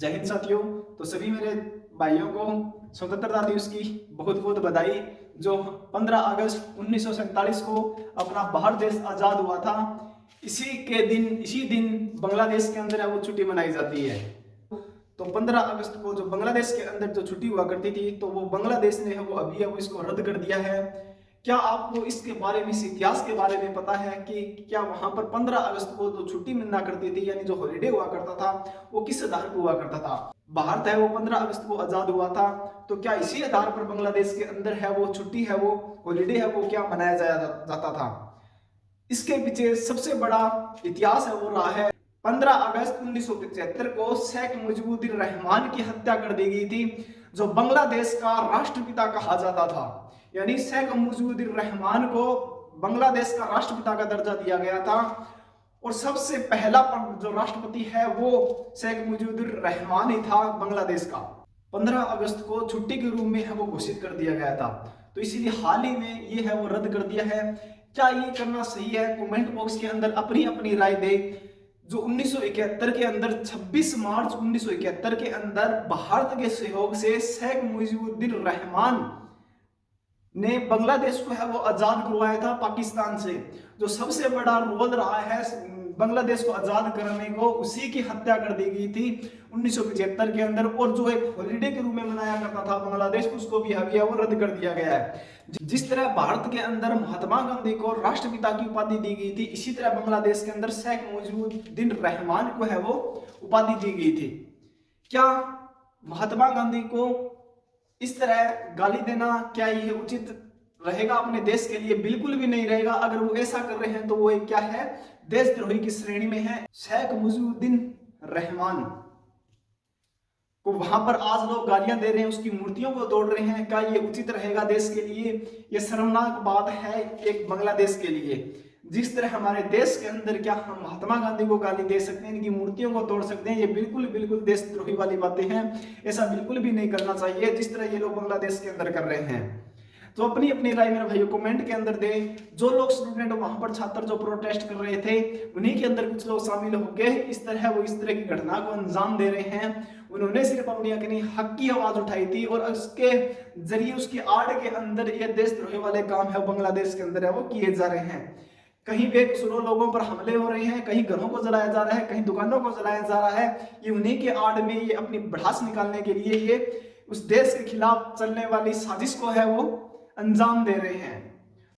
जय हिंद साथियों। तो सभी मेरे भाइयों को स्वतंत्रता दिवस की बहुत बहुत बधाई। जो 15 अगस्त 1947 को अपना भारत देश आज़ाद हुआ था, इसी दिन बांग्लादेश के अंदर वो छुट्टी मनाई जाती है। तो 15 अगस्त को जो बांग्लादेश के अंदर जो छुट्टी हुआ करती थी, तो वो बांग्लादेश ने वो अभी अब इसको रद्द कर दिया है। क्या आपको इसके बारे में, इस इतिहास के बारे में पता है कि क्या वहां पर 15 अगस्त को जो छुट्टी मिलना करती थी, यानी जो हॉलीडे हुआ करता था, वो किस आधार पर हुआ करता था? भारत है वो 15 अगस्त को आजाद हुआ था, तो क्या इसी आधार पर बांग्लादेश के अंदर है वो छुट्टी है, वो हॉलीडे है, वो क्या मनाया जाता था? इसके पीछे सबसे बड़ा इतिहास है वो रहा है 15 अगस्त 1975 को शेख मुजीबुर रहमान की हत्या कर दी गई थी, जो बांग्लादेश का राष्ट्रपिता कहा जाता था। यानी शेख मुजीबुर रहमान को बांग्लादेश का राष्ट्रपिता का दर्जा दिया गया था, और सबसे पहला जो राष्ट्रपति है वो शेख मुजीबुर रहमान ही था बांग्लादेश का। 15 अगस्त को छुट्टी के रूप में है वो घोषित कर दिया गया था, तो इसीलिए हाल ही में ये है वो रद्द कर दिया है। क्या ये करना सही है? कमेंट बॉक्स के अंदर अपनी अपनी राय दे। जो 1971 के अंदर 26 मार्च 1971 के अंदर भारत के सहयोग से शेख मुजीबुर रहमान ने बांग्लादेश को है वो आजाद करवाया था पाकिस्तान से। जो सबसे बड़ा रोल रहा है बांग्लादेश को आजाद करने को, उसी की हत्या कर दी गई थी 1975 के अंदर। और जो एक हॉलीडे के रूप में मनाया करता था बांग्लादेश, उसको भी अभी वो रद्द कर दिया गया है। जिस तरह भारत के अंदर महात्मा गांधी को राष्ट्रपिता की उपाधि दी गई थी, इसी तरह बांग्लादेश के अंदर शेख मुजीबुर रहमान को है वो उपाधि दी गई थी। क्या महात्मा गांधी को इस तरह गाली देना क्या ये उचित रहेगा अपने देश के लिए? बिल्कुल भी नहीं रहेगा। अगर वो ऐसा कर रहे हैं तो वो एक क्या है, देशद्रोही की श्रेणी में है। शेख मुजीबुर रहमान को वहां पर आज लोग गालियां दे रहे हैं, उसकी मूर्तियों को तोड़ रहे हैं। क्या ये उचित रहेगा देश के लिए? ये शर्मनाक बात है एक बांग्लादेश के लिए। जिस तरह हमारे देश के अंदर क्या हम महात्मा गांधी को गाली दे सकते हैं, इनकी मूर्तियों को तोड़ सकते हैं? ये बिल्कुल बिल्कुल देशद्रोही वाली बातें हैं। ऐसा बिल्कुल भी नहीं करना चाहिए जिस तरह ये लोग बांग्लादेश के अंदर कर रहे हैं। तो अपनी अपनी राय मेरे भाइयों कमेंट के अंदर दें। जो लोग स्टूडेंट वहां पर छात्र जो प्रोटेस्ट कर रहे थे, उन्हीं के अंदर कुछ लोग शामिल होकर इस तरह की घटना को अंजाम दे रहे हैं। उन्होंने सिर्फ अपनी हक की आवाज उठाई थी, और उसके जरिए उसकी आड़ के अंदर ये देशद्रोही वाले काम है बांग्लादेश के अंदर है वो किए जा रहे हैं। कहीं बेकसूरों लोगों पर हमले हो रहे हैं, कहीं घरों को जलाया जा रहा है, कहीं दुकानों को जलाया जा रहा है। ये उन्हीं के आड़ में ये अपनी भड़ास निकालने के लिए ये उस देश के खिलाफ चलने वाली साजिश को है वो अंजाम दे रहे हैं।